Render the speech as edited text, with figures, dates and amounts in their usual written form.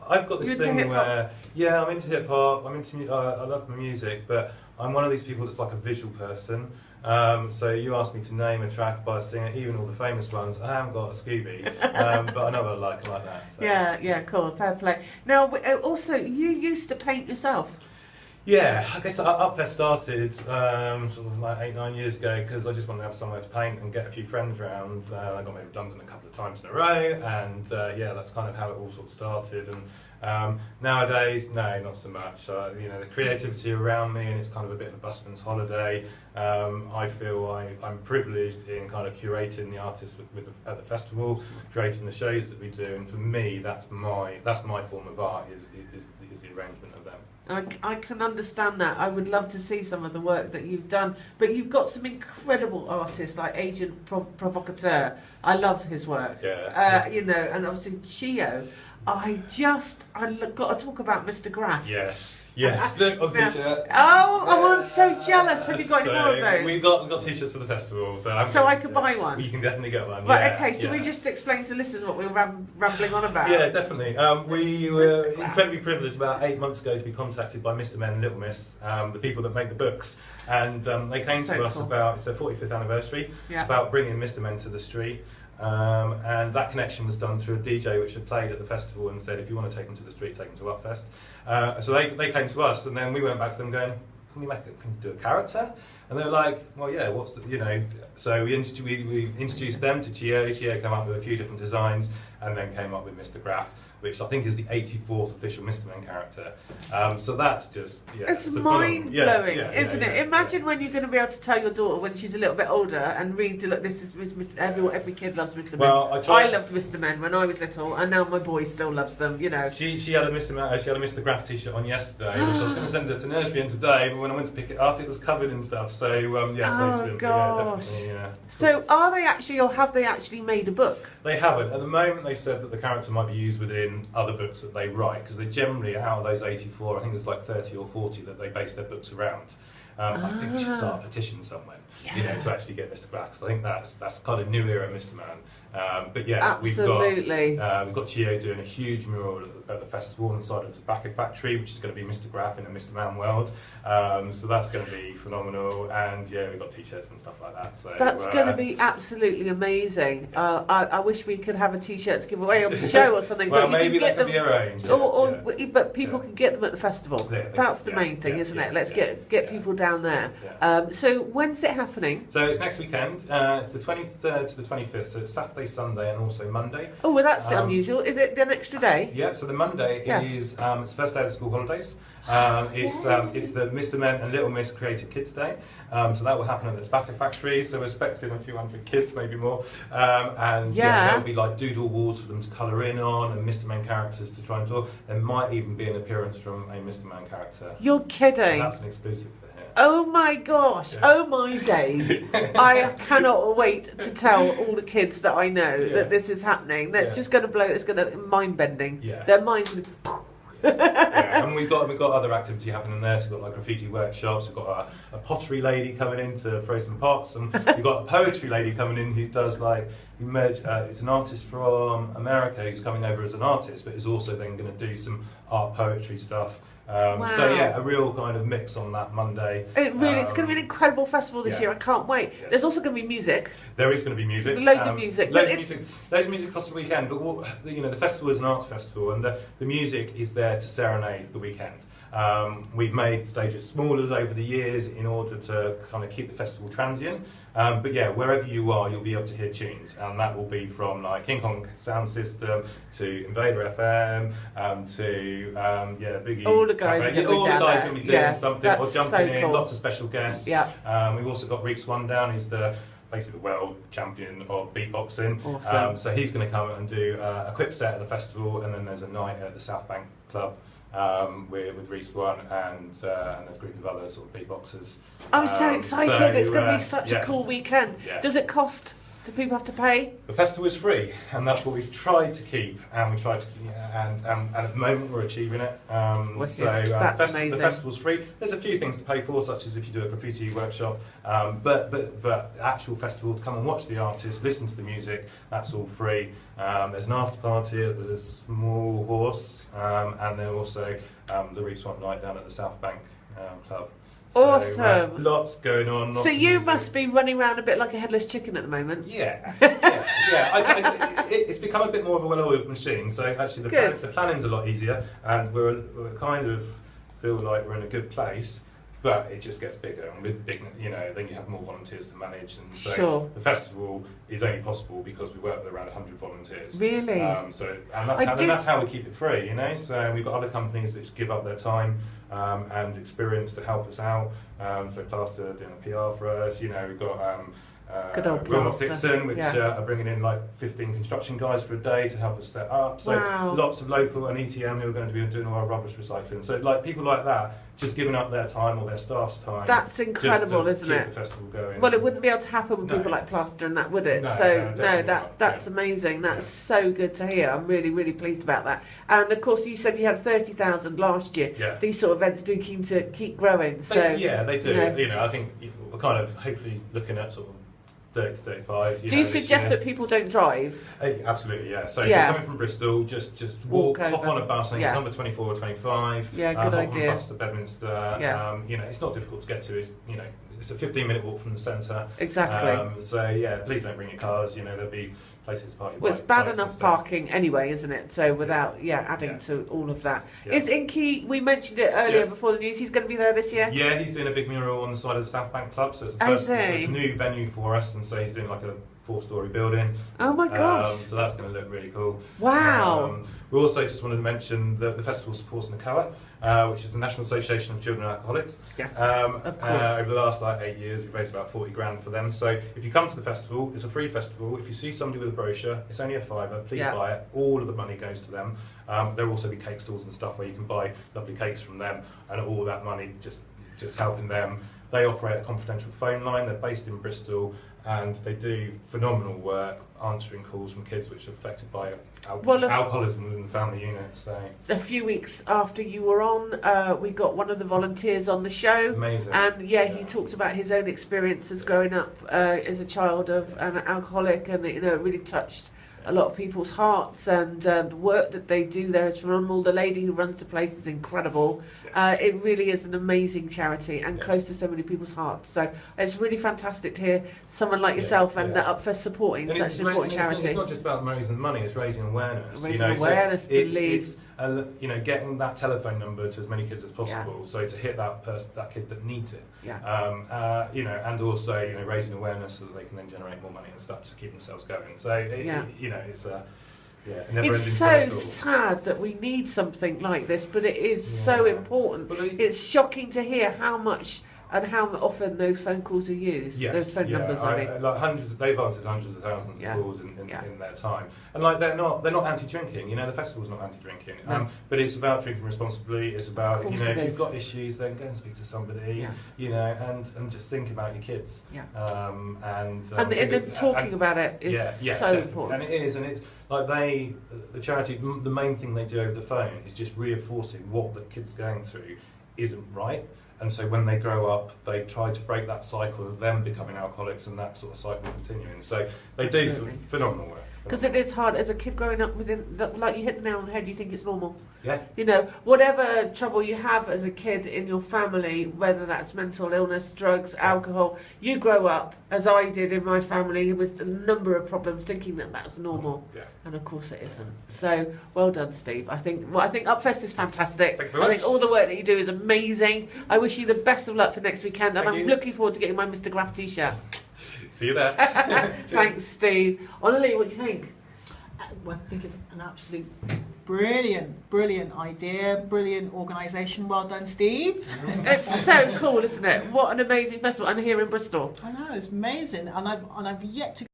I've got this thing where, yeah, I'm into hip hop. I love my music, but I'm one of these people that's like a visual person. So you asked me to name a track by a singer, even all the famous ones. I haven't got a Scooby, but I know what I like that. So. Yeah, cool, fair play. Now, also, you used to paint yourself. Yeah, I guess Upfest started sort of like 8-9 years ago because I just wanted to have somewhere to paint and get a few friends around. I got made redundant a couple of times in a row, and yeah, that's kind of how it all sort of started. And nowadays, no, not so much. You know, the creativity around me, and it's kind of a bit of a busman's holiday. I feel I'm privileged in kind of curating the artists at the festival, creating the shows that we do, and for me, that's my form of art is the arrangement of them. I can understand that. I would love to see some of the work that you've done, but you've got some incredible artists like Agent Provocateur. I love his work. Yeah. You know, and obviously Chio. I got to talk about Mr. Graff. Yes. Look on t-shirt. Oh, I'm so jealous. Have you got any more of those? We've got t-shirts for the festival, so I could buy one. You can definitely get one. Right. Okay. So we just explain to listeners what we were rambling on about. Yeah, definitely. We were incredibly privileged about 8 months ago to be contacted by Mr. Men and Little Miss, the people that make the books, and they came to us about it's their 45th anniversary about bringing Mr. Men to the street. And that connection was done through a DJ which had played at the festival and said, if you want to take them to the street, take them to Upfest. So they came to us, and then we went back to them going, can you do a character? And they were like, well, yeah, what's the, you know? So we introduced them to Chio. Chio came up with a few different designs, and then came up with Mr. Graff, which I think is the 84th official Mr. Men character. So that's just, it's mind-blowing, isn't it? Imagine when you're going to be able to tell your daughter when she's a little bit older and read to look, this is Mr. Every kid loves Mr. Men. I loved Mr. Men when I was little, and now my boy still loves them, you know. She had a Mr. Graff t-shirt on yesterday, which I was going to send her to nursery in today, but when I went to pick it up, it was covered in stuff. So, gosh. Yeah. So are they actually, or have they actually made a book? They haven't. At the moment, they've said that the character might be used within other books that they write, because they generally, out of those 84, I think there's like 30 or 40 that they base their books around. I think we should start a petition somewhere, you know, to actually get Mr. Graff, because I think that's kind of new era Mr. Man. But yeah, absolutely. we've got Chio doing a huge mural at the festival inside of the tobacco factory, which is going to be Mr. Graff in a Mr. Man world. So that's going to be phenomenal, and yeah, we've got t-shirts and stuff like that. So that's going to be absolutely amazing. I wish we could have a t-shirt to give away on the show or something. Well, but maybe that could be arranged. But people can get them at the festival. That's the main thing, isn't it? Let's get people down there. So when's it happening? So it's next weekend. It's the 23rd to the 25th. So it's Saturday, Sunday, and also Monday. Oh, well, that's unusual. Is it an extra day? Yeah. So the Monday is it's the first day of the school holidays. It's the Mr. Men and Little Miss Creative Kids Day. So that will happen at the tobacco factory. So we're expecting a few hundred kids, maybe more. And there'll be like doodle walls for them to colour in on, and Mr. Men characters to try and talk. There might even be an appearance from a Mr. Man character. You're kidding. And that's an exclusive for here. Oh my gosh, oh my days. I cannot wait to tell all the kids that I know that this is happening. That's just going to blow, it's going to, mind-bending. Their minds going to... And we've got other activity happening there. So we've got like graffiti workshops. We've got a pottery lady coming in to throw some pots, and we've got a poetry lady coming in who does like it's an artist from America who's coming over as an artist, but is also then going to do some art poetry stuff. So yeah, a real kind of mix on that Monday. It's going to be an incredible festival this year. I can't wait. There's also going to be music. There is going to be music. Loads of music. Loads of music across the weekend. But the festival is an arts festival, and the music is there to serenade the weekend. We've made stages smaller over the years in order to kind of keep the festival transient. But yeah, wherever you are, you'll be able to hear tunes, and that will be from like King Kong Sound System to Invader FM to Biggie. All the guys are going to be doing something or jumping in. Cool. Lots of special guests. We've also got Reeks One Down, who's basically the world champion of beatboxing. Awesome. So he's going to come and do a quick set at the festival, and then there's a night at the South Bank Club. With Reese One and there's a group of other sort of beatboxers. I'm so excited! It's going to be such a cool weekend. Does it cost? Do people have to pay? The festival is free, and that's what we've tried to keep, and we try to, and at the moment we're achieving it. That's amazing. The festival's free. There's a few things to pay for, such as if you do a graffiti workshop, but the actual festival, to come and watch the artists, listen to the music, that's all free. There's an after party at the Small Horse, and then also the Reef Swamp night down at the South Bank Club. Awesome. Lots going on. So you must be running around a bit like a headless chicken at the moment. Yeah. It's become a bit more of a well-oiled machine. So actually, the planning's a lot easier, and we're kind of feel like we're in a good place. But it just gets bigger, and with big, then you have more volunteers to manage, and so the festival is only possible because we work with around 100 volunteers. Really? That's how we keep it free, So we've got other companies which give up their time and experience to help us out. So Plaster doing a PR for us. We've got good old Wilmot Dixon, which are bringing in like 15 construction guys for a day to help us set up. So lots of local and ETM who are going to be doing all our rubbish recycling. So like people like that, just giving up their time or their staff's time. That's incredible, isn't it? Keep the festival going. Well, it wouldn't be able to happen with people like Plaster and that, would it? That's amazing. That's so good to hear. I'm really, really pleased about that. And of course, you said you had 30,000 last year. Yeah. These sort of events do keep growing. So they do. I think we're kind of hopefully looking at sort of 30 to 35. Do you suggest that people don't drive? Absolutely, yeah. So if you're coming from Bristol, just hop on a bus. I think it's number 24 or 25. Yeah, good hop idea. on a bus to Bedminster. Yeah. It's not difficult to get to. It's a 15-minute walk from the centre. Exactly. Please don't bring your cars. There'll be places to park. Well, it's bad enough parking anyway, isn't it? So without adding to all of that. Yeah. Is Inky, we mentioned it earlier before the news, he's going to be there this year? Yeah, he's doing a big mural on the side of the South Bank Club, so it's a new venue for us, and so he's doing like a 4-storey building. Oh my gosh. So that's going to look really cool. Wow. We also just wanted to mention that the festival supports NACAWA, which is the National Association of Children and Alcoholics. Yes, of course. Over the last 8 years, we've raised about 40 grand for them. So if you come to the festival, it's a free festival. If you see somebody with a brochure, it's only a £5. Please buy it. All of the money goes to them. There will also be cake stalls and stuff where you can buy lovely cakes from them, and all that money just helping them. They operate a confidential phone line. They're based in Bristol, and they do phenomenal work answering calls from kids which are affected by alcoholism within the family unit. So a few weeks after you were on, we got one of the volunteers on the show. Amazing. And he talked about his own experiences growing up as a child of an alcoholic, and it really touched a lot of people's hearts, and the work that they do there is phenomenal. The lady who runs the place is incredible. It really is an amazing charity and close to so many people's hearts. So it's really fantastic to hear someone like yourself and the Upfest supporting such an important charity. It's not just about raising money; it's raising awareness. It's getting that telephone number to as many kids as possible. So to hit that kid that needs it. And also raising awareness so that they can then generate more money and stuff to keep themselves going. So it's a it's so sad that we need something like this, but it is so important. It's shocking to hear how much and how often those phone calls are used. Those phone numbers. I mean, like they've answered hundreds of thousands of calls in their time, and like they're not anti-drinking. The festival's not anti-drinking, but it's about drinking responsibly. It's about if you've got issues, then go and speak to somebody. And just think about your kids. And talking about it is so important. And it is, and it's like the charity. The main thing they do over the phone is just reinforcing what the kid's going through isn't right. And so when they grow up, they try to break that cycle of them becoming alcoholics and that sort of cycle continuing. So they do phenomenal work. Because it is hard as a kid growing up like you hit the nail on the head, you think it's normal. Yeah. Whatever trouble you have as a kid in your family, whether that's mental illness, drugs, alcohol, you grow up, as I did in my family, with a number of problems, thinking that that's normal. Yeah. And of course it isn't. So well done, Steve. I think Upfest is fantastic. Thank you very much. I think all the work that you do is amazing. I wish you the best of luck for next weekend, and I'm looking forward to getting my Mr. Graff t-shirt. See you there. Thanks, Steve. Ollie, what do you think? Well, I think it's an absolute brilliant idea, brilliant organisation. Well done, Steve. It's so cool, isn't it? What an amazing festival, and here in Bristol. I know, it's amazing, and I've yet to